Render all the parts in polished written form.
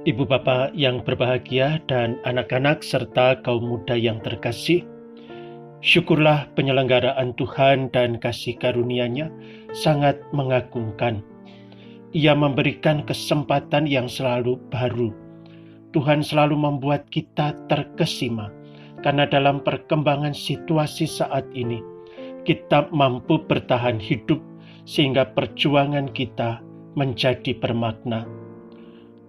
Ibu Bapak yang berbahagia dan anak-anak serta kaum muda yang terkasih, syukurlah penyelenggaraan Tuhan dan kasih karunia-Nya sangat mengagumkan. Ia memberikan kesempatan yang selalu baru. Tuhan selalu membuat kita terkesima, karena dalam perkembangan situasi saat ini, kita mampu bertahan hidup sehingga perjuangan kita menjadi bermakna.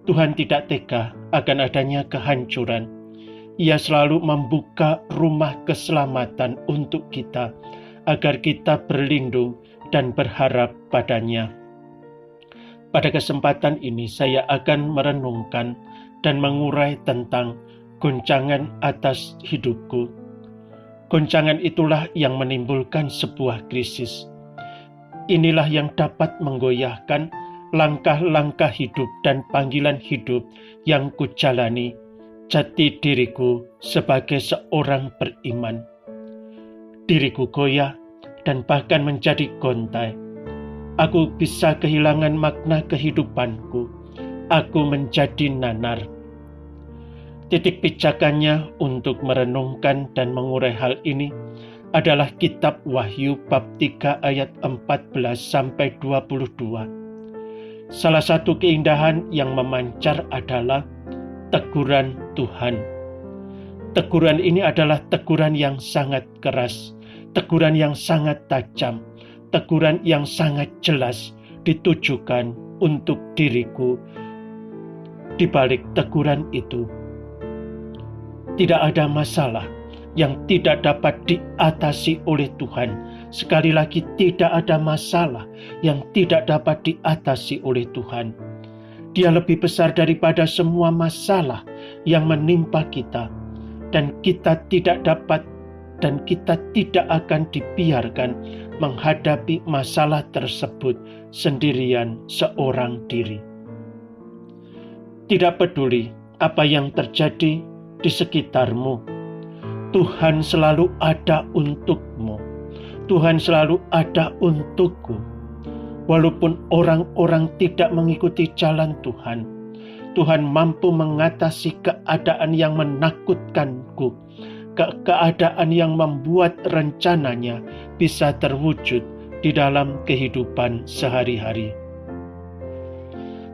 Tuhan tidak tega akan adanya kehancuran. Ia selalu membuka rumah keselamatan untuk kita, agar kita berlindung dan berharap padanya. Pada kesempatan ini saya akan merenungkan dan mengurai tentang goncangan atas hidupku. Goncangan itulah yang menimbulkan sebuah krisis. Inilah yang dapat menggoyahkan langkah-langkah hidup dan panggilan hidup yang kujalani, jati diriku sebagai seorang beriman. Diriku goyah dan bahkan menjadi gontai. Aku bisa kehilangan makna kehidupanku. Aku menjadi nanar. Titik pijakannya untuk merenungkan dan mengurai hal ini adalah kitab Wahyu bab 3 ayat 14-22. Salah satu keindahan yang memancar adalah teguran Tuhan. Teguran ini adalah teguran yang sangat keras, teguran yang sangat tajam, teguran yang sangat jelas ditujukan untuk diriku. Di balik teguran itu, tidak ada masalah yang tidak dapat diatasi oleh Tuhan. Sekali lagi, tidak ada masalah yang tidak dapat diatasi oleh Tuhan. Dia lebih besar daripada semua masalah yang menimpa kita. Dan kita tidak dapat dan kita tidak akan dibiarkan menghadapi masalah tersebut sendirian seorang diri. Tidak peduli apa yang terjadi di sekitarmu, Tuhan selalu ada untukmu. Tuhan selalu ada untukku. Walaupun orang-orang tidak mengikuti jalan Tuhan, Tuhan mampu mengatasi keadaan yang menakutkanku, keadaan yang membuat rencananya bisa terwujud di dalam kehidupan sehari-hari.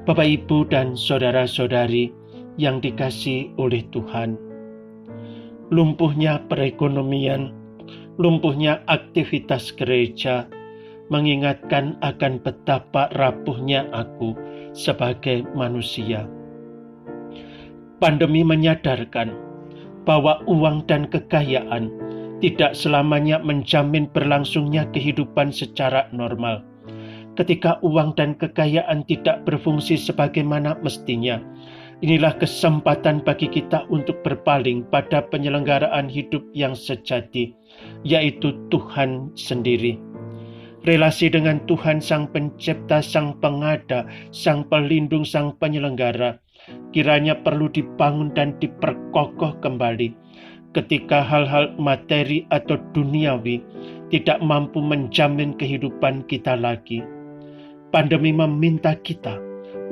Bapak, Ibu, dan saudara-saudari yang dikasihi oleh Tuhan, lumpuhnya perekonomian, lumpuhnya aktivitas gereja mengingatkan akan betapa rapuhnya aku sebagai manusia. Pandemi menyadarkan bahwa uang dan kekayaan tidak selamanya menjamin berlangsungnya kehidupan secara normal. Ketika uang dan kekayaan tidak berfungsi sebagaimana mestinya, inilah kesempatan bagi kita untuk berpaling pada penyelenggaraan hidup yang sejati, yaitu Tuhan sendiri. Relasi dengan Tuhan Sang Pencipta, Sang Pengada, Sang Pelindung, Sang Penyelenggara, kiranya perlu dibangun dan diperkokoh kembali ketika hal-hal materi atau duniawi tidak mampu menjamin kehidupan kita lagi. Pandemi meminta kita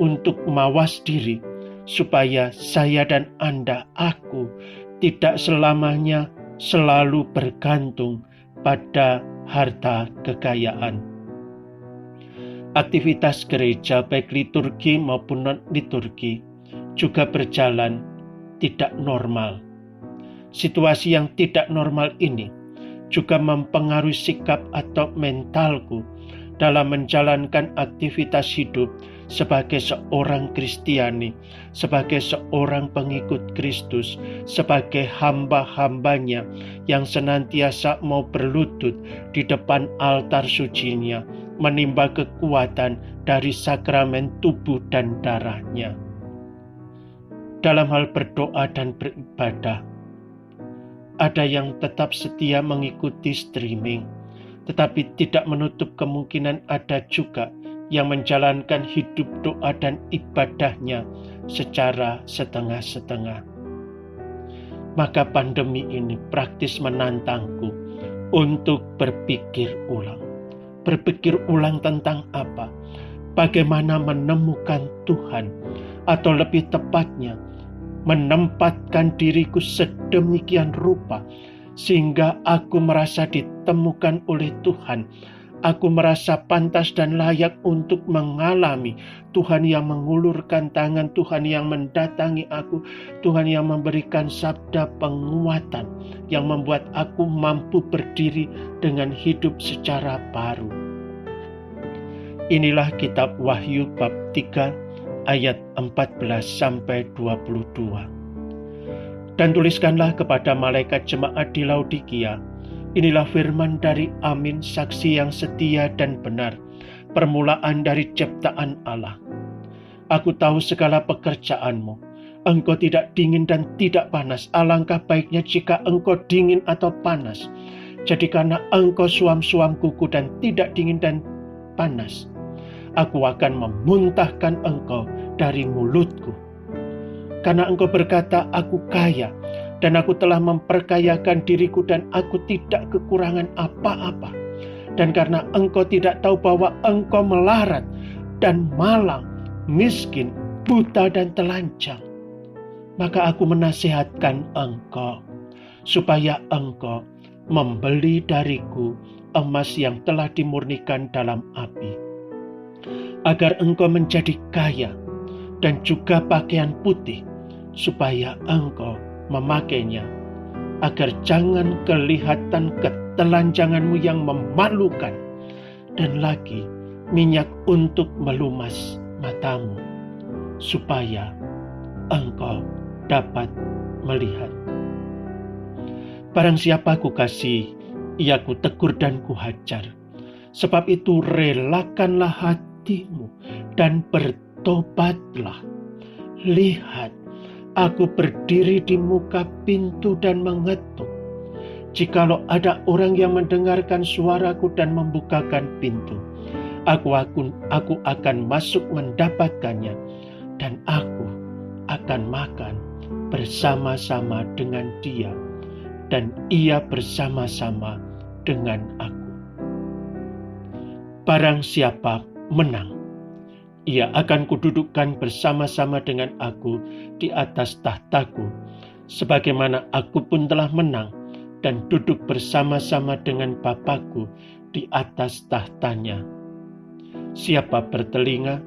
untuk mawas diri, supaya saya dan Anda, aku, tidak selamanya selalu bergantung pada harta kekayaan. Aktivitas gereja baik liturgi maupun non-liturgi juga berjalan tidak normal. Situasi yang tidak normal ini juga mempengaruhi sikap atau mentalku dalam menjalankan aktivitas hidup sebagai seorang Kristiani, sebagai seorang pengikut Kristus, sebagai hamba-hambanya yang senantiasa mau berlutut di depan altar sucinya, menimba kekuatan dari sakramen tubuh dan darahnya. Dalam hal berdoa dan beribadah, ada yang tetap setia mengikuti streaming, tetapi tidak menutup kemungkinan ada juga yang menjalankan hidup doa dan ibadahnya secara setengah-setengah. Maka pandemi ini praktis menantangku untuk berpikir ulang. Berpikir ulang tentang apa? bagaimana menemukan Tuhan, atau lebih tepatnya menempatkan diriku sedemikian rupa sehingga aku merasa ditemukan oleh Tuhan. Aku merasa pantas dan layak untuk mengalami Tuhan yang mengulurkan tangan, Tuhan yang mendatangi aku, Tuhan yang memberikan sabda penguatan yang membuat aku mampu berdiri dengan hidup secara baru. Inilah kitab Wahyu bab 3 ayat 14-22. Dan tuliskanlah kepada malaikat jemaat di Laodikia, inilah firman dari Amin, saksi yang setia dan benar, permulaan dari ciptaan Allah. Aku tahu segala pekerjaanmu. Engkau tidak dingin dan tidak panas. Alangkah baiknya jika engkau dingin atau panas. Jadi karena engkau suam-suam kuku dan tidak dingin dan panas, aku akan memuntahkan engkau dari mulutku. Karena engkau berkata, aku kaya, dan aku telah memperkayakan diriku dan aku tidak kekurangan apa-apa. Dan karena engkau tidak tahu bahwa engkau melarat dan malang, miskin, buta dan telanjang, maka aku menasihatkan engkau, supaya engkau membeli dariku emas yang telah dimurnikan dalam api, agar engkau menjadi kaya, dan juga pakaian putih, supaya engkau memakainya, agar jangan kelihatan ketelanjanganmu yang memalukan, dan lagi minyak untuk melumas matamu, supaya engkau dapat melihat. Barang siapa kukasihi, ia kutegur dan kuhajar. Sebab itu relakanlah hatimu dan bertobatlah. Lihat, aku berdiri di muka pintu dan mengetuk. Jikalau ada orang yang mendengarkan suaraku dan membukakan pintu, aku akan masuk mendapatkannya, dan aku akan makan bersama-sama dengan dia, dan ia bersama-sama dengan aku. Barang siapa menang, ia akan kududukkan bersama-sama dengan aku di atas tahtaku, sebagaimana aku pun telah menang dan duduk bersama-sama dengan Bapa-Ku di atas tahtanya. Siapa bertelinga,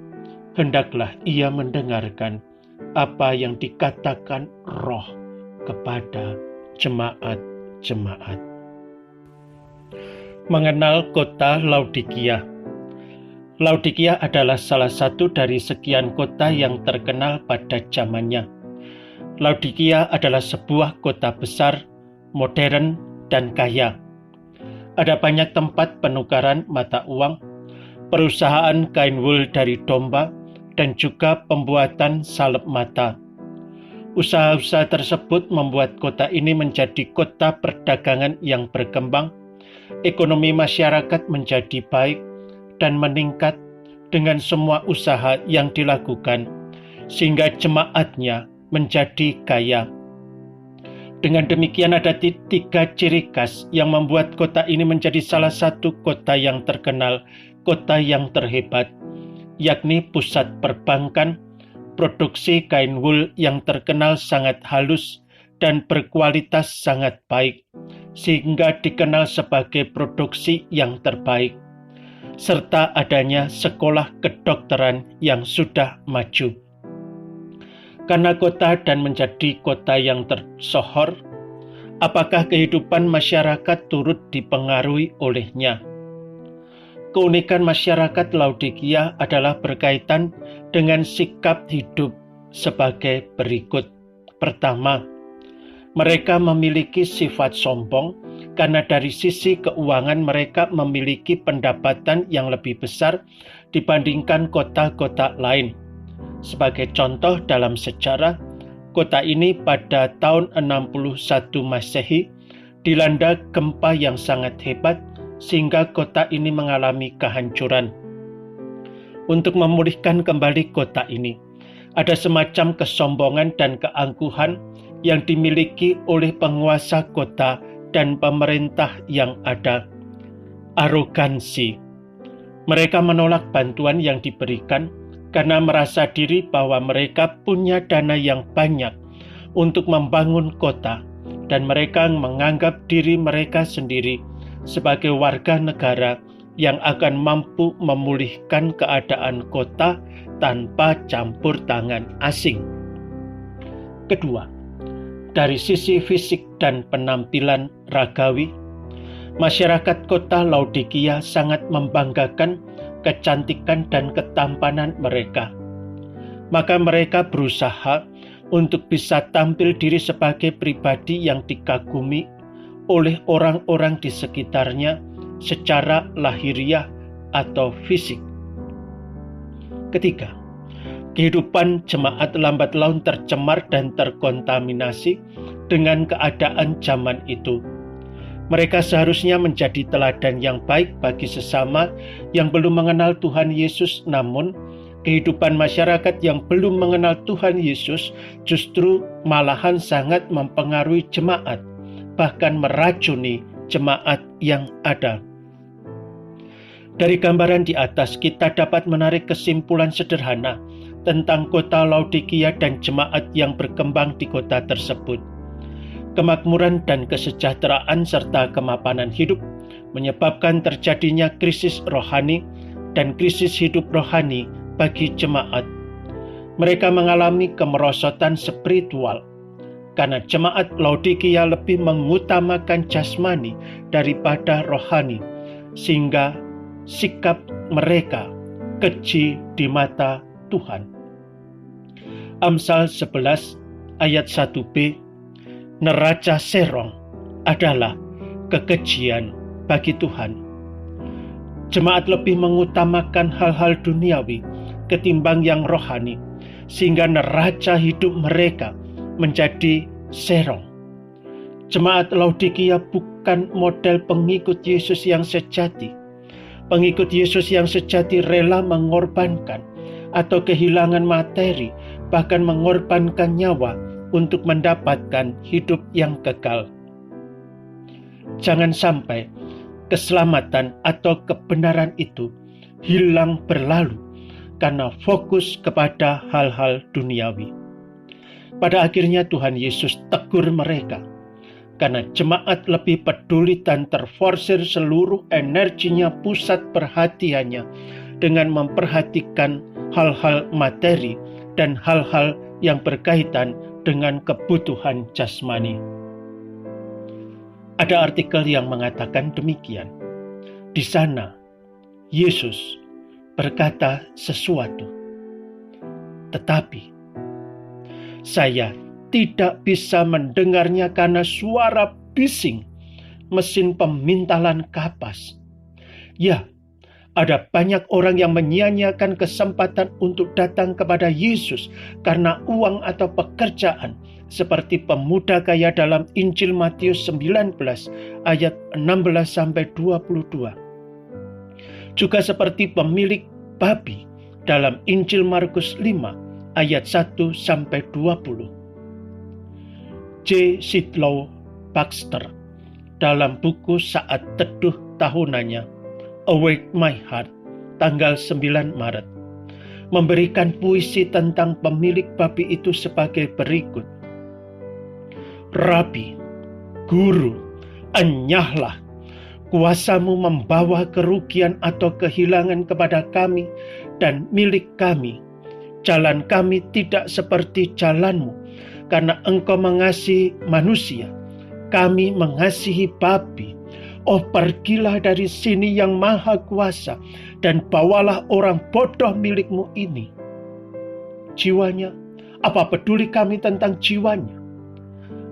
hendaklah ia mendengarkan apa yang dikatakan Roh kepada jemaat-jemaat. Mengenal kota Laodikia. Laodikia adalah salah satu dari sekian kota yang terkenal pada zamannya. Laodikia adalah sebuah kota besar, modern, dan kaya. Ada banyak tempat penukaran mata uang, perusahaan kain wul dari domba, dan juga pembuatan salep mata. Usaha-usaha tersebut membuat kota ini menjadi kota perdagangan yang berkembang. Ekonomi masyarakat menjadi baik dan meningkat dengan semua usaha yang dilakukan, sehingga jemaatnya menjadi kaya. Dengan demikian ada 3 ciri khas yang membuat kota ini menjadi salah satu kota yang terkenal, kota yang terhebat, yakni pusat perbankan, produksi kain wul yang terkenal sangat halus dan berkualitas sangat baik, sehingga dikenal sebagai produksi yang terbaik, serta adanya sekolah kedokteran yang sudah maju. Karena kota dan menjadi kota yang tersohor, apakah kehidupan masyarakat turut dipengaruhi olehnya? Keunikan masyarakat Laodikia adalah berkaitan dengan sikap hidup sebagai berikut. Pertama, mereka memiliki sifat sombong karena dari sisi keuangan mereka memiliki pendapatan yang lebih besar dibandingkan kota-kota lain. Sebagai contoh dalam sejarah, kota ini pada tahun 61 Masehi dilanda gempa yang sangat hebat sehingga kota ini mengalami kehancuran. Untuk memulihkan kembali kota ini, ada semacam kesombongan dan keangkuhan yang dimiliki oleh penguasa kota dan pemerintah yang ada. Arogansi. Mereka menolak bantuan yang diberikan karena merasa diri bahwa mereka punya dana yang banyak untuk membangun kota, dan mereka menganggap diri mereka sendiri sebagai warga negara yang akan mampu memulihkan keadaan kota tanpa campur tangan asing. Kedua, dari sisi fisik dan penampilan ragawi, masyarakat kota Laodikia sangat membanggakan kecantikan dan ketampanan mereka. Maka mereka berusaha untuk bisa tampil diri sebagai pribadi yang dikagumi oleh orang-orang di sekitarnya secara lahiriah atau fisik. Ketiga, kehidupan jemaat lambat laun tercemar dan terkontaminasi dengan keadaan zaman itu. Mereka seharusnya menjadi teladan yang baik bagi sesama yang belum mengenal Tuhan Yesus, namun kehidupan masyarakat yang belum mengenal Tuhan Yesus justru malahan sangat mempengaruhi jemaat, bahkan meracuni jemaat yang ada. Dari gambaran di atas, kita dapat menarik kesimpulan sederhana tentang kota Laodikia dan jemaat yang berkembang di kota tersebut. Kemakmuran dan kesejahteraan serta kemapanan hidup menyebabkan terjadinya krisis rohani dan krisis hidup rohani bagi jemaat. Mereka mengalami kemerosotan spiritual karena jemaat Laodikia lebih mengutamakan jasmani daripada rohani, sehingga sikap mereka keji di mata Tuhan. Amsal 11 ayat 1b, neraca serong adalah kekejian bagi Tuhan. Jemaat lebih mengutamakan hal-hal duniawi ketimbang yang rohani, sehingga neraca hidup mereka menjadi serong. Jemaat Laodikia bukan model pengikut Yesus yang sejati. Pengikut Yesus yang sejati rela mengorbankan atau kehilangan materi, bahkan mengorbankan nyawa untuk mendapatkan hidup yang kekal. Jangan sampai keselamatan atau kebenaran itu hilang berlalu karena fokus kepada hal-hal duniawi. Pada akhirnya Tuhan Yesus tegur mereka karena jemaat lebih peduli dan terforsir seluruh energinya, pusat perhatiannya dengan memperhatikan hal-hal materi dan hal-hal yang berkaitan dengan kebutuhan jasmani. Ada artikel yang mengatakan demikian. Di sana, Yesus berkata sesuatu, tetapi saya tidak bisa mendengarnya karena suara bising mesin pemintalan kapas. Ya, ada banyak orang yang menyia-nyiakan kesempatan untuk datang kepada Yesus karena uang atau pekerjaan, seperti pemuda kaya dalam Injil Matius 19 ayat 16-22. Juga seperti pemilik babi dalam Injil Markus 5 ayat 1-20. J. Sidlow Baxter dalam buku Saat Teduh tahunannya Awake My Heart tanggal 9 Maret memberikan puisi tentang pemilik babi itu sebagai berikut. Rabi, Guru, enyahlah, kuasamu membawa kerugian atau kehilangan kepada kami dan milik kami. Jalan kami tidak seperti jalanmu, karena engkau mengasihi manusia, kami mengasihi babi. Oh, pergilah dari sini yang maha kuasa, dan bawalah orang bodoh milikmu ini. Jiwanya, apa peduli kami tentang jiwanya?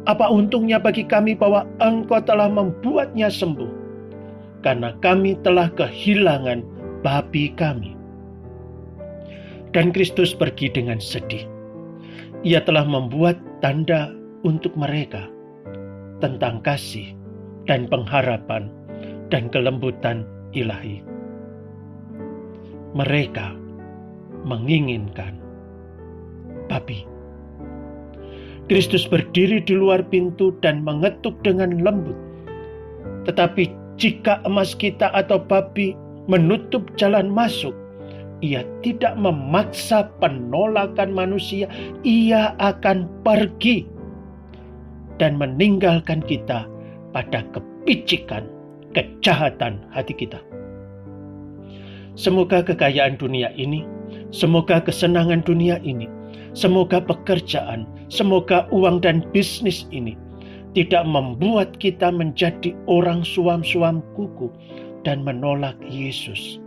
Apa untungnya bagi kami bahwa engkau telah membuatnya sembuh? Karena kami telah kehilangan babi kami. Dan Kristus pergi dengan sedih. Ia telah membuat tanda untuk mereka tentang kasih dan pengharapan dan kelembutan ilahi. Mereka menginginkan babi. Kristus berdiri di luar pintu dan mengetuk dengan lembut. Tetapi jika emas kita atau babi menutup jalan masuk. Ia tidak memaksa penolakan manusia. Ia akan pergi dan meninggalkan kita pada kepicikan, kejahatan hati kita. Semoga kekayaan dunia ini, semoga kesenangan dunia ini, semoga pekerjaan, semoga uang dan bisnis ini tidak membuat kita menjadi orang suam-suam kuku dan menolak Yesus.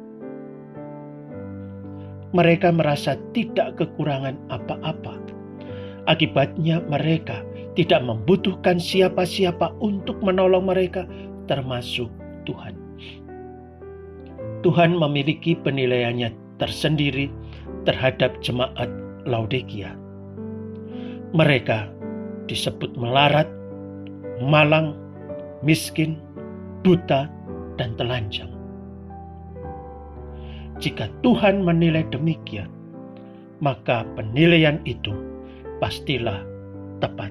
Mereka merasa tidak kekurangan apa-apa. Akibatnya mereka tidak membutuhkan siapa-siapa untuk menolong mereka, termasuk Tuhan. Tuhan memiliki penilaiannya tersendiri terhadap jemaat Laodikia. Mereka disebut melarat, malang, miskin, buta, dan telanjang. Jika Tuhan menilai demikian, maka penilaian itu pastilah tepat.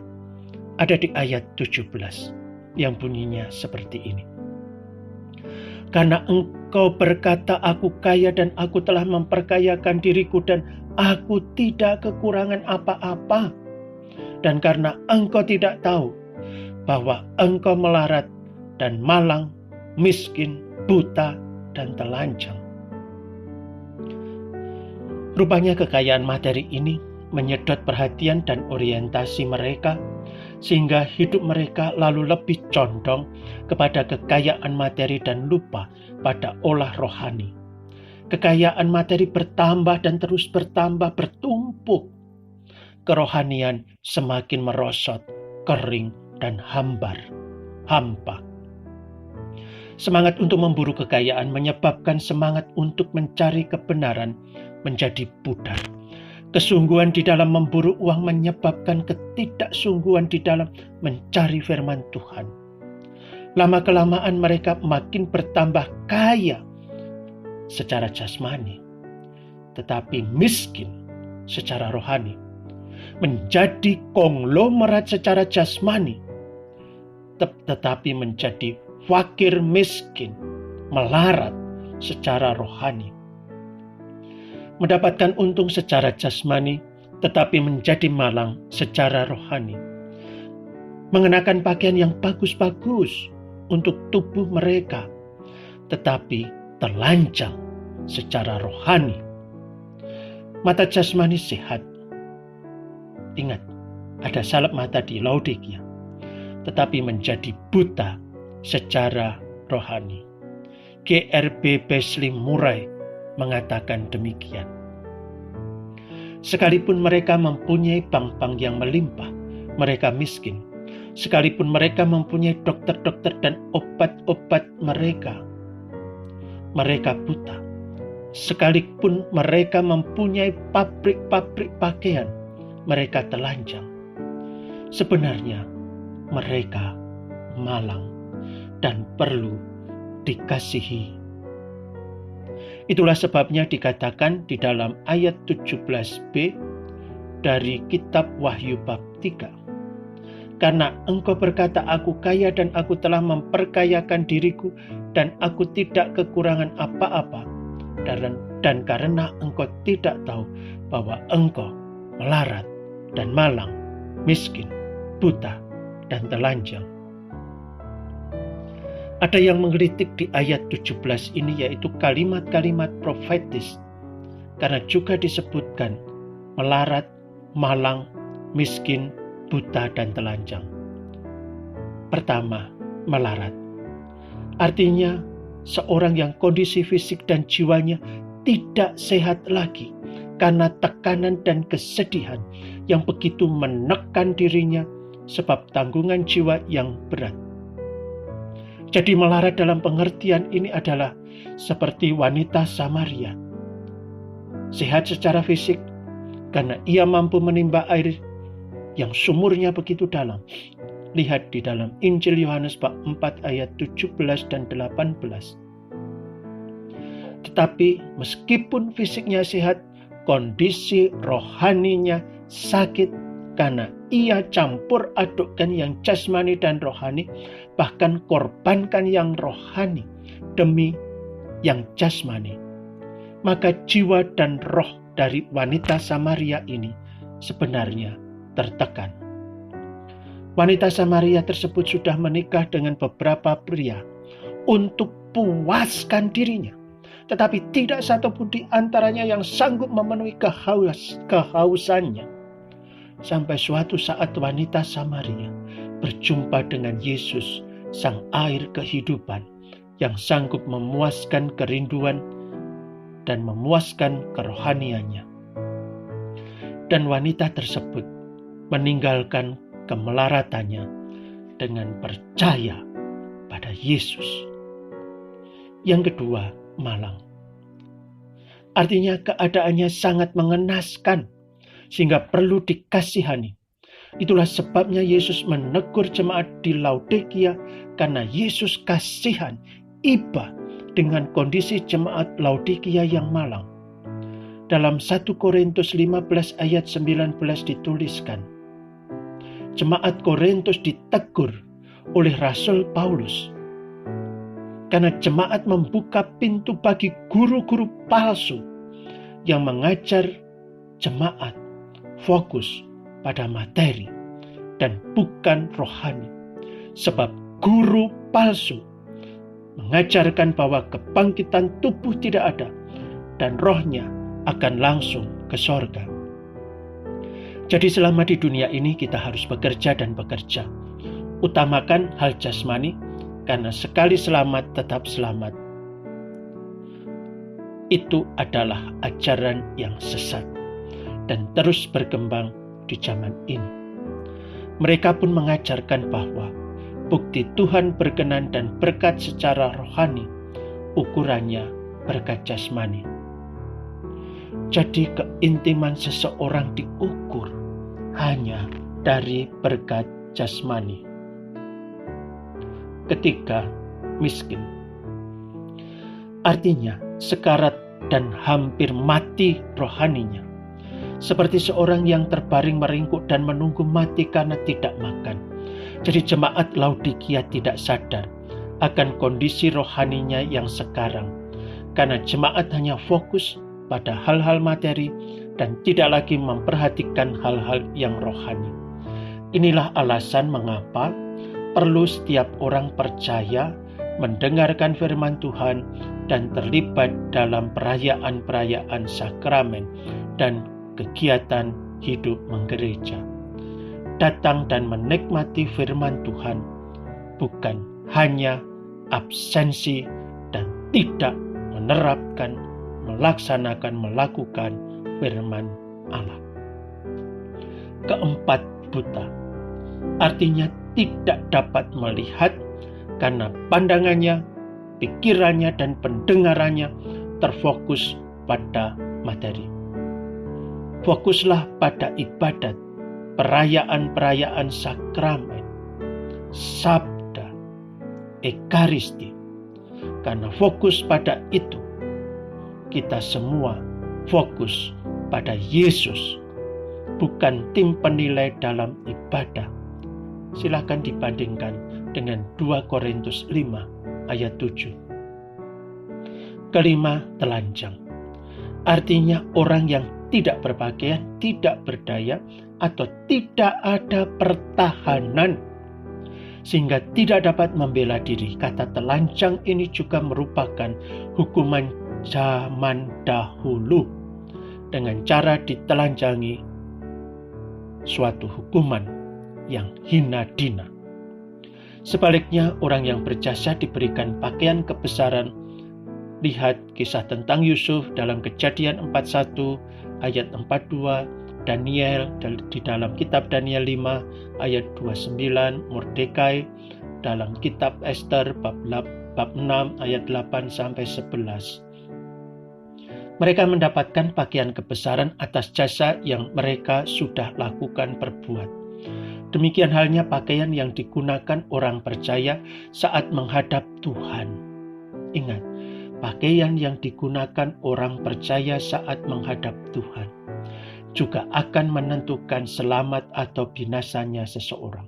Ada di ayat 17 yang bunyinya seperti ini. Karena engkau berkata, aku kaya dan aku telah memperkayakan diriku dan aku tidak kekurangan apa-apa. Dan karena engkau tidak tahu bahwa engkau melarat dan malang, miskin, buta, dan telanjang. Rupanya kekayaan materi ini menyedot perhatian dan orientasi mereka, sehingga hidup mereka lalu lebih condong kepada kekayaan materi dan lupa pada olah rohani. Kekayaan materi bertambah dan terus bertambah, bertumpuk. Kerohanian semakin merosot, kering, dan hampa. Semangat untuk memburu kekayaan menyebabkan semangat untuk mencari kebenaran menjadi pudar. Kesungguhan di dalam memburu uang menyebabkan ketidaksungguhan di dalam mencari firman Tuhan. Lama-kelamaan mereka makin bertambah kaya secara jasmani, tetapi miskin secara rohani. Menjadi konglomerat secara jasmani, tetapi menjadi fakir miskin, melarat secara rohani. Mendapatkan untung secara jasmani, tetapi menjadi malang secara rohani. Mengenakan pakaian yang bagus-bagus untuk tubuh mereka, tetapi telanjang secara rohani. Mata jasmani sehat. Ingat, ada salep mata di Laodikia, tetapi menjadi buta secara rohani. G.R.B. Beslim Murray mengatakan demikian. Sekalipun mereka mempunyai bank-bank yang melimpah, mereka miskin. Sekalipun mereka mempunyai dokter-dokter dan obat-obat, mereka buta. Sekalipun mereka mempunyai pabrik-pabrik pakaian, mereka telanjang. Sebenarnya mereka malang dan perlu dikasihi. Itulah sebabnya dikatakan di dalam ayat 17b dari kitab Wahyu bab 3. Karena engkau berkata, aku kaya dan aku telah memperkayakan diriku dan aku tidak kekurangan apa-apa. Dan karena engkau tidak tahu bahwa engkau melarat dan malang, miskin, buta, dan telanjang. Ada yang mengkritik di ayat 17 ini, yaitu kalimat-kalimat profetis. Karena juga disebutkan melarat, malang, miskin, buta, dan telanjang. Pertama, melarat. Artinya seorang yang kondisi fisik dan jiwanya tidak sehat lagi karena tekanan dan kesedihan yang begitu menekan dirinya sebab tanggungan jiwa yang berat. Jadi melarat dalam pengertian ini adalah seperti wanita Samaria. Sehat secara fisik karena ia mampu menimba air yang sumurnya begitu dalam. Lihat di dalam Injil Yohanes bab 4 ayat 17 dan 18. Tetapi meskipun fisiknya sehat, kondisi rohaninya sakit karena ia campur adukkan yang jasmani dan rohani, bahkan korbankan yang rohani demi yang jasmani, maka jiwa dan roh dari wanita Samaria ini sebenarnya tertekan. Wanita Samaria tersebut sudah menikah dengan beberapa pria untuk puaskan dirinya, tetapi tidak satupun di antaranya yang sanggup memenuhi kehausannya. Sampai suatu saat wanita Samaria berjumpa dengan Yesus, sang air kehidupan, yang sanggup memuaskan kerinduan dan memuaskan kerohaniannya. Dan wanita tersebut meninggalkan kemelaratannya dengan percaya pada Yesus. Yang kedua, malang. Artinya keadaannya sangat mengenaskan sehingga perlu dikasihani. Itulah sebabnya Yesus menegur jemaat di Laodikia, karena Yesus kasihan, iba dengan kondisi jemaat Laodikia yang malang. Dalam 1 Korintus 15 ayat 19 dituliskan, jemaat Korintus ditegur oleh Rasul Paulus karena jemaat membuka pintu bagi guru-guru palsu yang mengajar jemaat fokus pada materi dan bukan rohani. Sebab guru palsu mengajarkan bahwa kebangkitan tubuh tidak ada dan rohnya akan langsung ke sorga. Jadi selama di dunia ini kita harus bekerja dan bekerja. Utamakan hal jasmani, karena sekali selamat tetap selamat. Itu adalah ajaran yang sesat dan terus berkembang di zaman ini. Mereka pun mengajarkan bahwa bukti Tuhan berkenan dan berkat secara rohani, ukurannya berkat jasmani. Jadi keintiman seseorang diukur hanya dari berkat jasmani. Ketiga, miskin. Artinya sekarat dan hampir mati rohaninya. Seperti seorang yang terbaring meringkuk dan menunggu mati karena tidak makan. Jadi jemaat Laodikia tidak sadar akan kondisi rohaninya yang sekarang, karena jemaat hanya fokus pada hal-hal materi dan tidak lagi memperhatikan hal-hal yang rohani. Inilah alasan mengapa perlu setiap orang percaya mendengarkan firman Tuhan dan terlibat dalam perayaan-perayaan sakramen dan kegiatan hidup menggereja. Datang dan menikmati firman Tuhan, bukan hanya absensi dan tidak menerapkan, melakukan firman Allah. Keempat, buta. Artinya tidak dapat melihat karena pandangannya, pikirannya, dan pendengarannya terfokus pada materi. Fokuslah pada ibadat, perayaan-perayaan sakramen, sabda, ekaristi. Karena fokus pada itu, kita semua fokus pada Yesus, bukan tim penilai dalam ibadah. Silakan dibandingkan dengan 2 Korintus 5 ayat 7. Kelima, telanjang. Artinya orang yang tidak berpakaian, tidak berdaya, atau tidak ada pertahanan, sehingga tidak dapat membela diri. Kata telanjang ini juga merupakan hukuman zaman dahulu, dengan cara ditelanjangi, suatu hukuman yang hina dina. Sebaliknya, orang yang berjasa diberikan pakaian kebesaran. Lihat kisah tentang Yusuf dalam Kejadian 41 ayat 42, Daniel di dalam kitab Daniel 5 ayat 29, Mordekai dalam kitab Ester bab 6 ayat 8 sampai 11. Mereka mendapatkan pakaian kebesaran atas jasa yang mereka sudah lakukan perbuat. Demikian halnya pakaian yang digunakan orang percaya saat menghadap Tuhan. Ingat, pakaian yang digunakan orang percaya saat menghadap Tuhan juga akan menentukan selamat atau binasanya seseorang.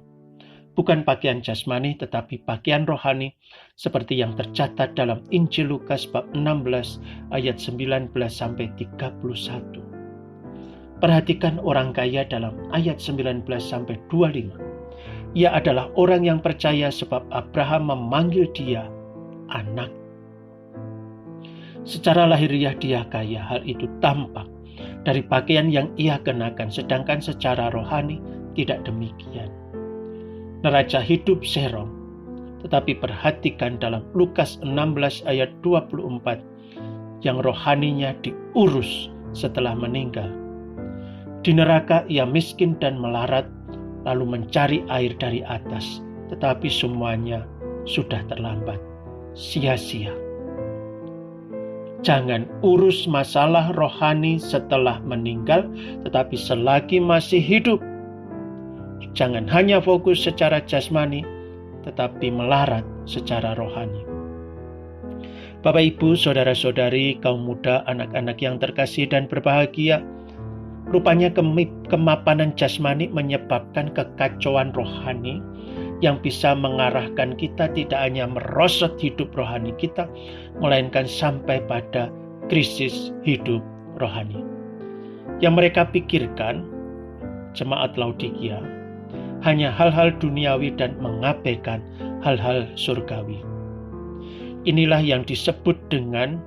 bukan pakaian jasmani tetapi pakaian rohani, seperti yang tercatat dalam Injil Lukas bab 16 ayat 19 sampai 31. Perhatikan orang kaya dalam ayat 19 sampai 25. Ia adalah orang yang percaya sebab Abraham memanggil dia anak. Secara lahiriah dia kaya, hal itu tampak dari pakaian yang ia kenakan, sedangkan secara rohani tidak demikian. Neraca hidup serong, tetapi perhatikan dalam Lukas 16 ayat 24, yang rohaninya diurus setelah meninggal. Di neraka ia miskin dan melarat, lalu mencari air dari atas, tetapi semuanya sudah terlambat, sia-sia. Jangan urus masalah rohani setelah meninggal, tetapi selagi masih hidup. Jangan hanya fokus secara jasmani, tetapi melarat secara rohani. Bapak, Ibu, saudara-saudari, kaum muda, anak-anak yang terkasih dan berbahagia, rupanya kemapanan jasmani menyebabkan kekacauan rohani yang bisa mengarahkan kita tidak hanya merosot hidup rohani kita, melainkan sampai pada krisis hidup rohani. Yang mereka pikirkan, jemaat Laodikia, hanya hal-hal duniawi dan mengabaikan hal-hal surgawi. Inilah yang disebut dengan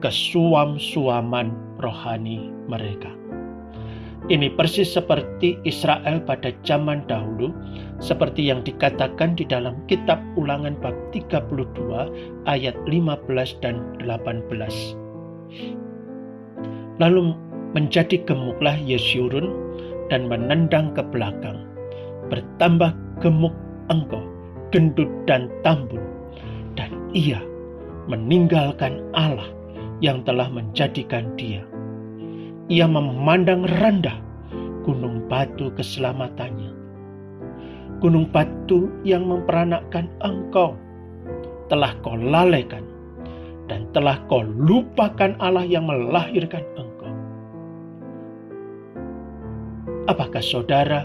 kesuam-suaman rohani mereka. Ini persis seperti Israel pada zaman dahulu, seperti yang dikatakan di dalam kitab Ulangan bab 32 ayat 15 dan 18. Lalu menjadi gemuklah Yesyurun dan menendang ke belakang. Bertambah gemuk engkau, gendut dan tambun, dan ia meninggalkan Allah yang telah menjadikan dia. Ia memandang rendah gunung batu keselamatannya. Gunung batu yang memperanakkan engkau telah kau lalaikan, dan telah kau lupakan Allah yang melahirkan engkau. Apakah saudara,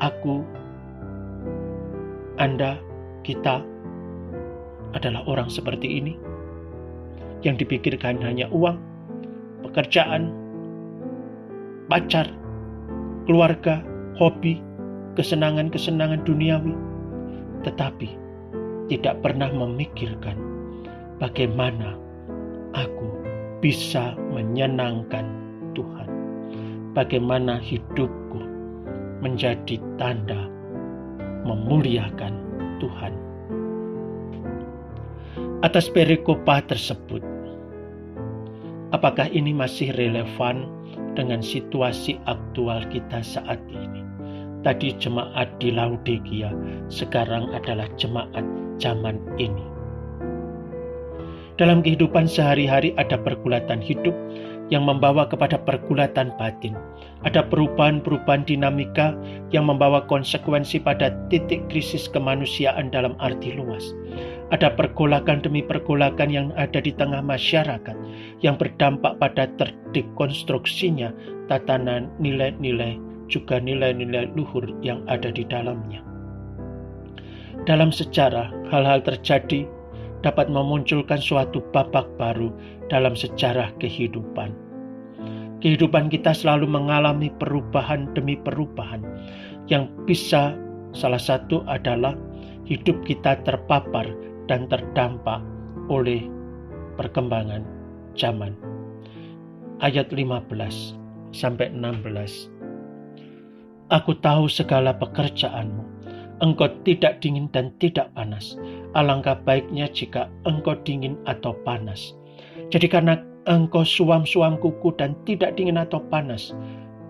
aku, Anda, kita adalah orang seperti ini? Yang dipikirkan hanya uang, pekerjaan, pacar, keluarga, hobi, kesenangan-kesenangan duniawi, tetapi tidak pernah memikirkan bagaimana aku bisa menyenangkan Tuhan, bagaimana hidupku menjadi tanda memuliakan Tuhan. Atas perikopah tersebut, apakah ini masih relevan dengan situasi aktual kita saat ini? Tadi jemaat di Laodikia, sekarang adalah jemaat zaman ini. Dalam kehidupan sehari-hari ada pergulatan hidup yang membawa kepada pergulatan batin. Ada perubahan-perubahan dinamika yang membawa konsekuensi pada titik krisis kemanusiaan dalam arti luas. Ada pergolakan demi pergolakan yang ada di tengah masyarakat yang berdampak pada terdekonstruksinya tatanan nilai-nilai, juga nilai-nilai luhur yang ada di dalamnya. Dalam sejarah, hal-hal terjadi dapat memunculkan suatu babak baru dalam sejarah kehidupan. Kehidupan kita selalu mengalami perubahan demi perubahan yang bisa salah satu adalah hidup kita terpapar dan terdampak oleh perkembangan zaman. Ayat 15 sampai 16. Aku tahu segala pekerjaanmu. Engkau tidak dingin dan tidak panas. Alangkah baiknya jika engkau dingin atau panas. Jadi karena engkau suam-suam kuku dan tidak dingin atau panas,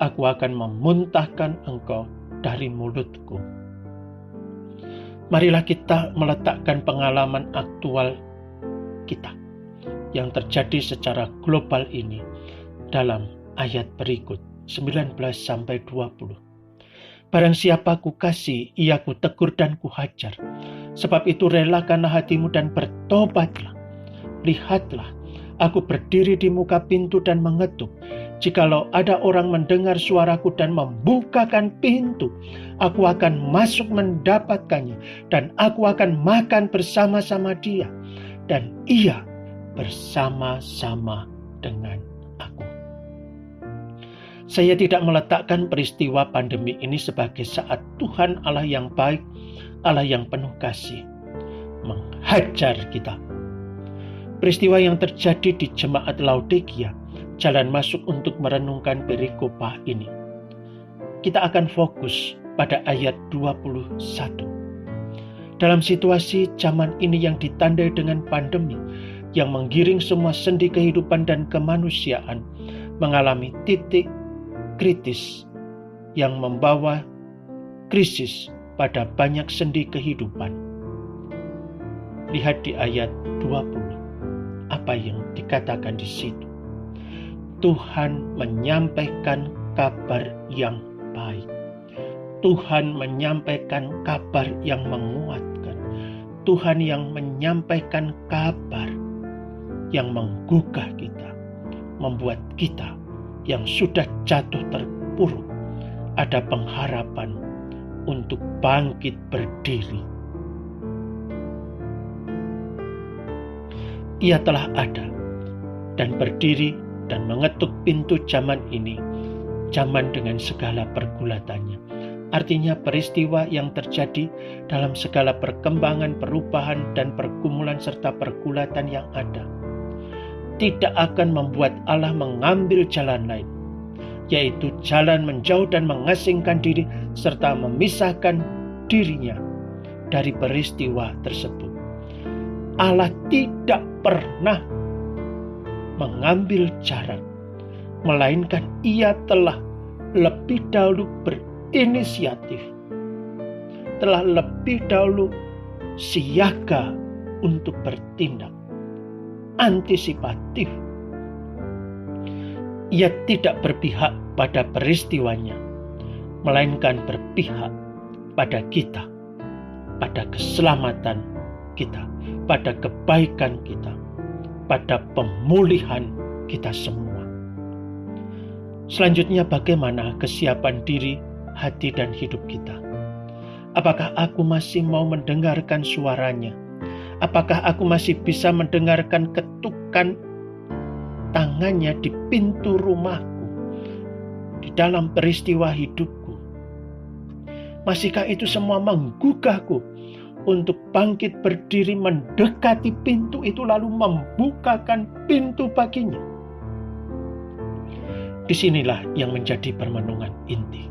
aku akan memuntahkan engkau dari mulutku. Marilah kita meletakkan pengalaman aktual kita yang terjadi secara global ini dalam ayat berikut 19 sampai 20. Barang siapa kukasihi, ia kutegur dan kuhajar. Sebab itu relakanlah hatimu dan bertobatlah. Lihatlah, aku berdiri di muka pintu dan mengetuk. Jikalau ada orang mendengar suaraku dan membukakan pintu, aku akan masuk mendapatkannya, dan aku akan makan bersama-sama dia, dan ia bersama-sama dengan aku. Saya tidak meletakkan peristiwa pandemi ini sebagai saat Tuhan Allah yang baik, Allah yang penuh kasih, menghajar kita. Peristiwa yang terjadi di jemaat Laodikia, jalan masuk untuk merenungkan perikopah ini. Kita akan fokus pada ayat 21. Dalam situasi zaman ini yang ditandai dengan pandemi, yang menggiring semua sendi kehidupan dan kemanusiaan, mengalami titik kritis yang membawa krisis pada banyak sendi kehidupan. Lihat di ayat 20, apa yang dikatakan di situ. Tuhan menyampaikan kabar yang baik. Tuhan menyampaikan kabar yang menguatkan. Tuhan yang menyampaikan kabar yang menggugah kita, membuat kita yang sudah jatuh terpuruk ada pengharapan untuk bangkit berdiri. Ia telah ada dan berdiri dan mengetuk pintu zaman ini, zaman dengan segala pergulatannya. Artinya peristiwa yang terjadi dalam segala perkembangan, perubahan, dan pergumulan serta pergulatan yang ada tidak akan membuat Allah mengambil jalan lain, yaitu jalan menjauh dan mengasingkan diri serta memisahkan dirinya dari peristiwa tersebut. Allah tidak pernah mengambil jarak, melainkan Ia telah lebih dahulu berinisiatif, telah lebih dahulu siaga untuk bertindak antisipatif. Ia tidak berpihak pada peristiwanya, melainkan berpihak pada kita, pada keselamatan kita, pada kebaikan kita, pada pemulihan kita semua. Selanjutnya, bagaimana kesiapan diri, hati, dan hidup kita? Apakah aku masih mau mendengarkan suaranya? Apakah aku masih bisa mendengarkan ketukan tangannya di pintu rumahku, di dalam peristiwa hidupku? Masihkah itu semua menggugahku untuk bangkit berdiri mendekati pintu itu lalu membukakan pintu baginya? Disinilah yang menjadi permenungan inti.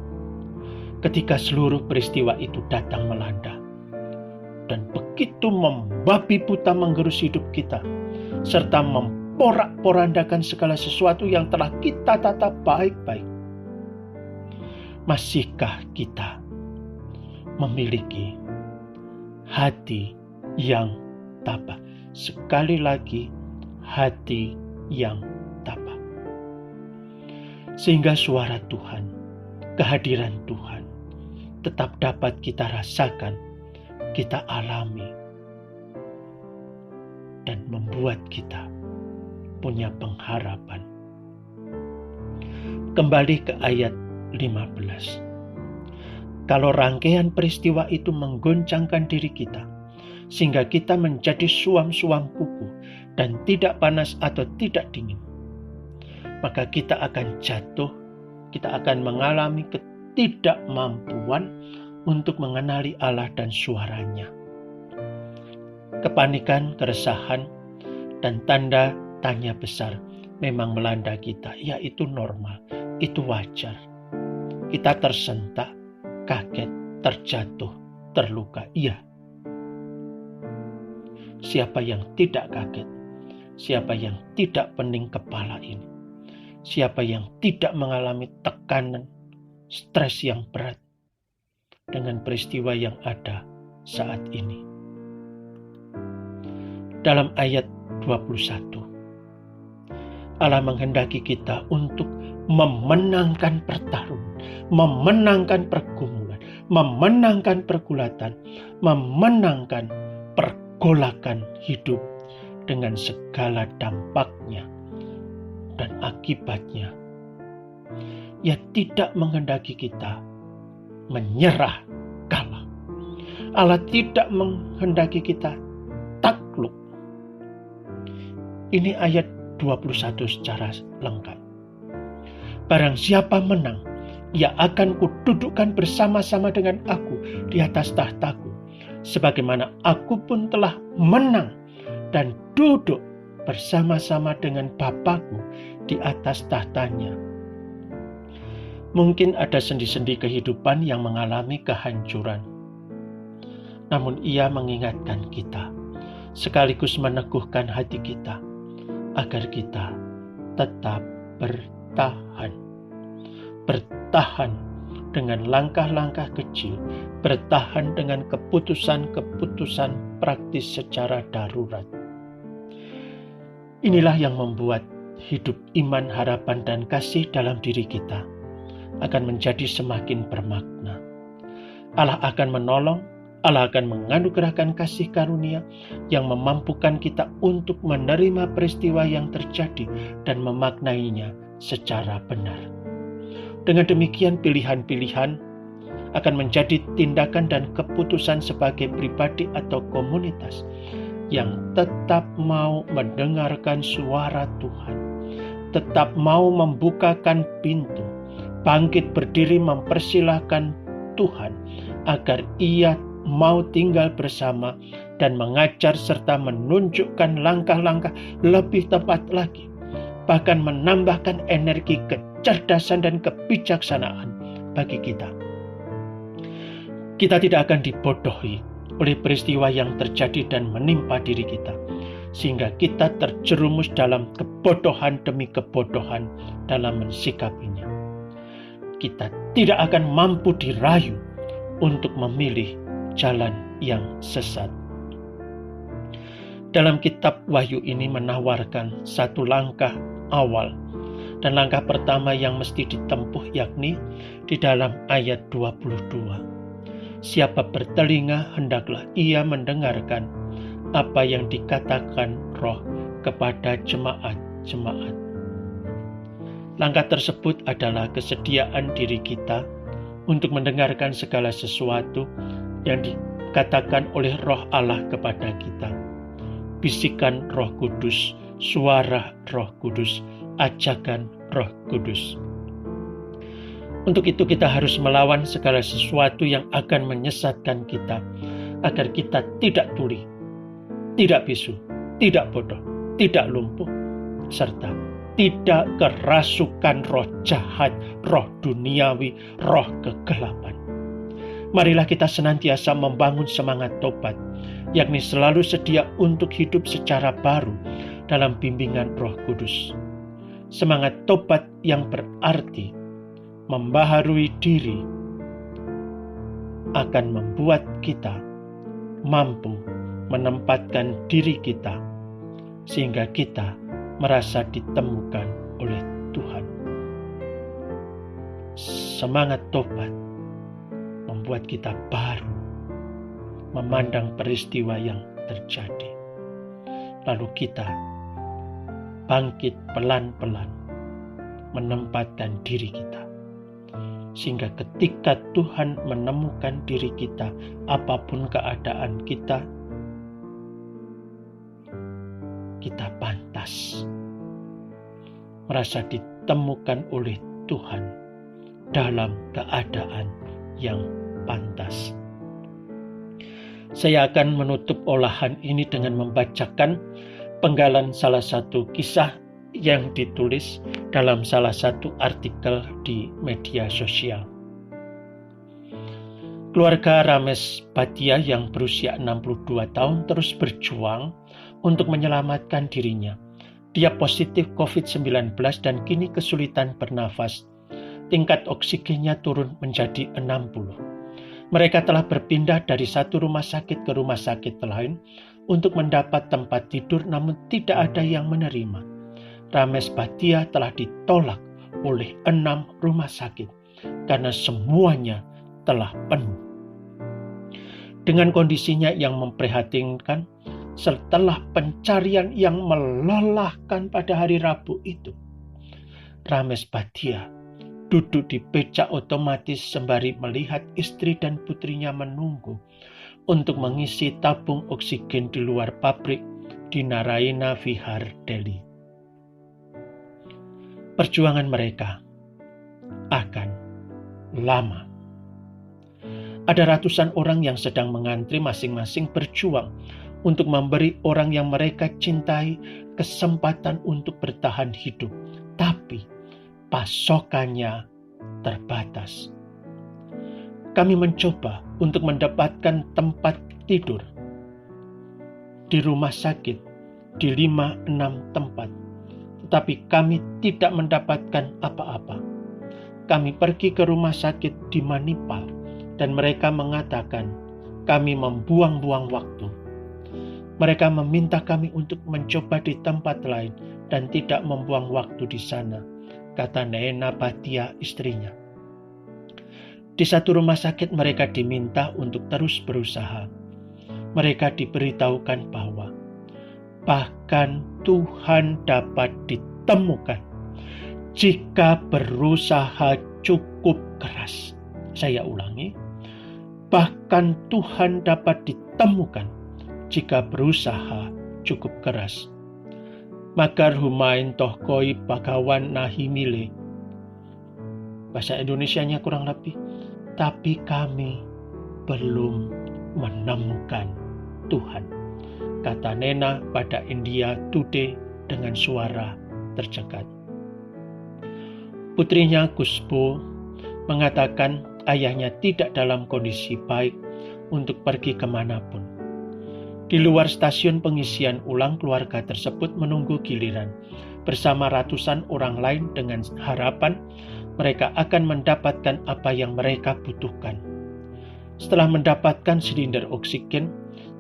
Ketika seluruh peristiwa itu datang melanda dan begitu membabi buta menggerus hidup kita, serta memporak-porandakan segala sesuatu yang telah kita tata baik-baik, masihkah kita memiliki hati yang tabah? Sekali lagi, hati yang tabah. Sehingga suara Tuhan, kehadiran Tuhan tetap dapat kita rasakan, kita alami, dan membuat kita punya pengharapan. Kembali ke ayat 15. Kalau rangkaian peristiwa itu menggoncangkan diri kita, sehingga kita menjadi suam-suam kuku dan tidak panas atau tidak dingin, maka kita akan jatuh, kita akan mengalami ketidakmampuan untuk mengenali Allah dan suaranya. Kepanikan, keresahan, dan tanda tanya besar memang melanda kita. Ya, itu normal, itu wajar. Kita tersentak, kaget, terjatuh, terluka. Iya. Siapa yang tidak kaget? Siapa yang tidak pening kepala ini? Siapa yang tidak mengalami tekanan, stres yang berat dengan peristiwa yang ada saat ini? Dalam ayat 21, Allah menghendaki kita untuk memenangkan pertarungan, memenangkan pergumulan, memenangkan pergulatan, memenangkan pergolakan hidup dengan segala dampaknya dan akibatnya Ia tidak menghendaki kita menyerah kalah. Allah tidak menghendaki kita takluk. Ini ayat 21 secara lengkap. Barang siapa menang, ia akan kududukkan bersama-sama dengan aku di atas tahtaku, sebagaimana aku pun telah menang dan duduk bersama-sama dengan Bapakku di atas tahtanya. Mungkin ada sendi-sendi kehidupan yang mengalami kehancuran. Namun ia mengingatkan kita, sekaligus meneguhkan hati kita, agar kita tetap bertahan. Bertahan dengan langkah-langkah kecil, bertahan dengan keputusan-keputusan praktis secara darurat. Inilah yang membuat hidup iman, harapan, dan kasih dalam diri kita akan menjadi semakin bermakna. Allah akan menolong, Allah akan menganugerahkan kasih karunia yang memampukan kita untuk menerima peristiwa yang terjadi dan memaknainya secara benar. Dengan demikian, pilihan-pilihan akan menjadi tindakan dan keputusan sebagai pribadi atau komunitas yang tetap mau mendengarkan suara Tuhan, tetap mau membukakan pintu, bangkit berdiri mempersilahkan Tuhan agar Ia mau tinggal bersama dan mengajar serta menunjukkan langkah-langkah lebih tepat lagi, bahkan menambahkan energi kecerdasan dan kebijaksanaan bagi kita. Kita tidak akan dibodohi oleh peristiwa yang terjadi dan menimpa diri kita, sehingga kita terjerumus dalam kebodohan demi kebodohan dalam mensikapinya. Kita tidak akan mampu dirayu untuk memilih jalan yang sesat. Dalam kitab Wahyu ini menawarkan satu langkah awal, dan langkah pertama yang mesti ditempuh yakni di dalam ayat 22. Siapa bertelinga hendaklah ia mendengarkan apa yang dikatakan Roh kepada jemaat-jemaat. Langkah tersebut adalah kesediaan diri kita untuk mendengarkan segala sesuatu yang dikatakan oleh Roh Allah kepada kita. Bisikan Roh Kudus, suara Roh Kudus, ajakan Roh Kudus. Untuk itu kita harus melawan segala sesuatu yang akan menyesatkan kita, agar kita tidak tuli, tidak bisu, tidak bodoh, tidak lumpuh, serta tidak kerasukan roh jahat, roh duniawi, roh kegelapan. Marilah kita senantiasa membangun semangat tobat, yakni selalu sedia untuk hidup secara baru dalam bimbingan Roh Kudus. Semangat tobat yang berarti membaharui diri akan membuat kita mampu menempatkan diri kita sehingga kita merasa ditemukan oleh Tuhan. Semangat tobat membuat kita baru memandang peristiwa yang terjadi. Lalu kita bangkit pelan-pelan menempatkan diri kita. Sehingga ketika Tuhan menemukan diri kita, apapun keadaan kita, kita pantas merasa ditemukan oleh Tuhan dalam keadaan yang pantas. Saya akan menutup olahan ini dengan membacakan penggalan salah satu kisah yang ditulis dalam salah satu artikel di media sosial. Keluarga Rames Bhatia yang berusia 62 tahun terus berjuang untuk menyelamatkan dirinya. Dia positif COVID-19 dan kini kesulitan bernafas. Tingkat oksigennya turun menjadi 60. Mereka telah berpindah dari satu rumah sakit ke rumah sakit lain untuk mendapat tempat tidur, namun tidak ada yang menerima. Rames Bhatia telah ditolak oleh 6 rumah sakit karena semuanya telah penuh. Dengan kondisinya yang memprihatinkan, setelah pencarian yang melelahkan pada hari Rabu itu, Rames Bhatia duduk di becak otomatis sembari melihat istri dan putrinya menunggu untuk mengisi tabung oksigen di luar pabrik di Narayana Vihar, Delhi. Perjuangan mereka akan lama. Ada ratusan orang yang sedang mengantri masing-masing berjuang untuk memberi orang yang mereka cintai kesempatan untuk bertahan hidup. Tapi pasokannya terbatas. Kami mencoba untuk mendapatkan tempat tidur di rumah sakit di 5-6 tempat. Tetapi kami tidak mendapatkan apa-apa. Kami pergi ke rumah sakit di Manipal dan mereka mengatakan kami membuang-buang waktu. Mereka meminta kami untuk mencoba di tempat lain dan tidak membuang waktu di sana, kata Neena Bhatia istrinya. Di satu rumah sakit mereka diminta untuk terus berusaha. Mereka diberitahukan bahwa bahkan Tuhan dapat ditemukan jika berusaha cukup keras. Saya ulangi, bahkan Tuhan dapat ditemukan jika berusaha cukup keras. Magar humain tohkoi bagawan nahimile. Bahasa Indonesianya kurang lebih, tapi kami belum menemukan Tuhan, kata Nena pada India Today dengan suara tercekat. Putrinya Kusbo mengatakan ayahnya tidak dalam kondisi baik untuk pergi kemanapun. Di luar stasiun pengisian ulang, keluarga tersebut menunggu giliran bersama ratusan orang lain dengan harapan mereka akan mendapatkan apa yang mereka butuhkan. Setelah mendapatkan silinder oksigen,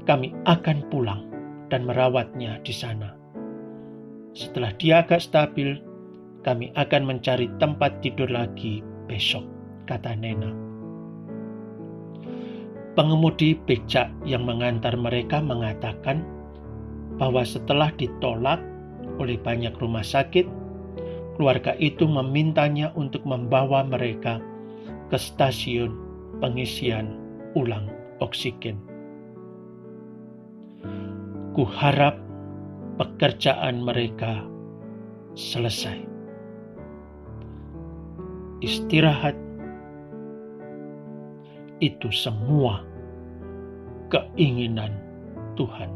kami akan pulang dan merawatnya di sana. Setelah dia agak stabil, kami akan mencari tempat tidur lagi besok, kata Nena. Pengemudi becak yang mengantar mereka mengatakan bahwa setelah ditolak oleh banyak rumah sakit, keluarga itu memintanya untuk membawa mereka ke stasiun pengisian ulang oksigen. Kuharap pekerjaan mereka selesai. Istirahat itu semua keinginan Tuhan.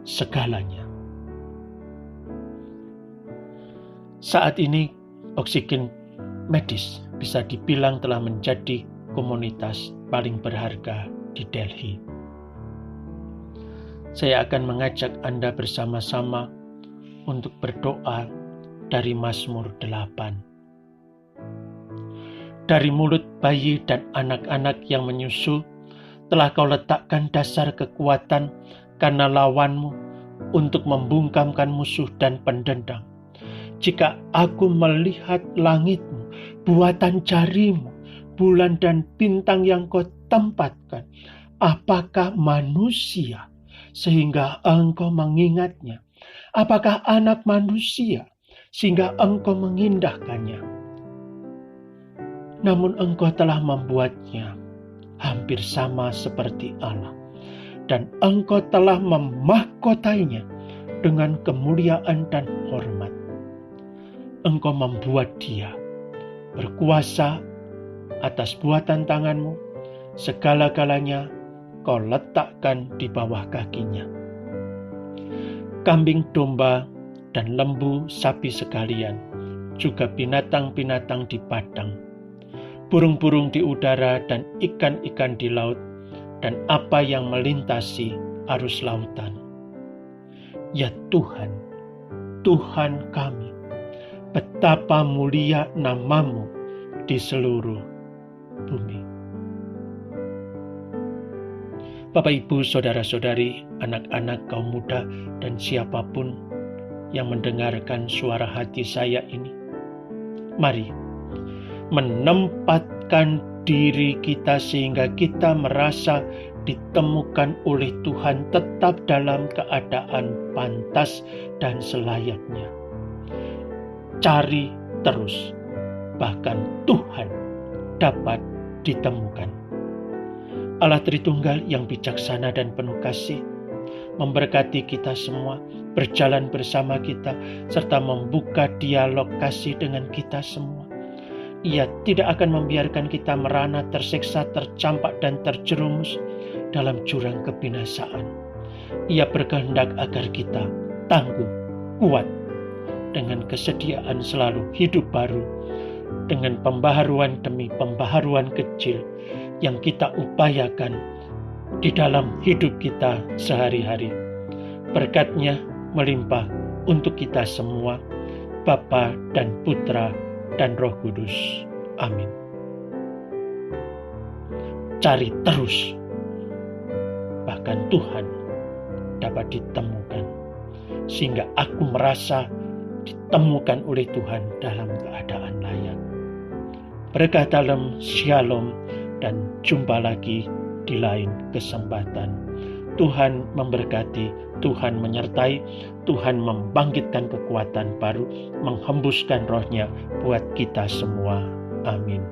Segalanya. Saat ini oksigen medis bisa dibilang telah menjadi komoditas paling berharga di Delhi. Saya akan mengajak Anda bersama-sama untuk berdoa dari Mazmur 8. Dari mulut bayi dan anak-anak yang menyusu, telah kau letakkan dasar kekuatan karena lawanmu untuk membungkamkan musuh dan pendendam. Jika aku melihat langitmu, buatan jarimu, bulan dan bintang yang kau tempatkan, apakah manusia sehingga engkau mengingatnya? Apakah anak manusia sehingga engkau mengindahkannya? Namun engkau telah membuatnya hampir sama seperti Allah, dan engkau telah memahkotainya dengan kemuliaan dan hormat. Engkau membuat dia berkuasa atas buatan tanganmu, segala-galanya kau letakkan di bawah kakinya. Kambing domba dan lembu sapi sekalian, juga binatang-binatang di padang, burung-burung di udara dan ikan-ikan di laut, dan apa yang melintasi arus lautan. Ya Tuhan, Tuhan kami, betapa mulia nama-Mu di seluruh bumi. Bapak, Ibu, Saudara-saudari, anak-anak, kaum muda, dan siapapun yang mendengarkan suara hati saya ini, mari menempatkan diri kita sehingga kita merasa ditemukan oleh Tuhan tetap dalam keadaan pantas dan selayaknya. Cari terus bahkan Tuhan dapat ditemukan. Allah Tritunggal yang bijaksana dan penuh kasih, memberkati kita semua, berjalan bersama kita, serta membuka dialog kasih dengan kita semua. Ia tidak akan membiarkan kita merana, tersiksa, tercampak, dan terjerumus dalam jurang kebinasaan. Ia berkehendak agar kita tangguh, kuat, dengan kesediaan selalu hidup baru, dengan pembaharuan demi pembaharuan kecil yang kita upayakan di dalam hidup kita sehari-hari. Berkat-Nya melimpah untuk kita semua, Bapa dan Putra dan Roh Kudus. Amin. Cari terus, bahkan Tuhan dapat ditemukan, sehingga aku merasa ditemukan oleh Tuhan dalam keadaan layak. Berkah dalam Shalom, dan jumpa lagi di lain kesempatan. Tuhan memberkati, Tuhan menyertai, Tuhan membangkitkan kekuatan baru, menghembuskan roh-Nya buat kita semua. Amin.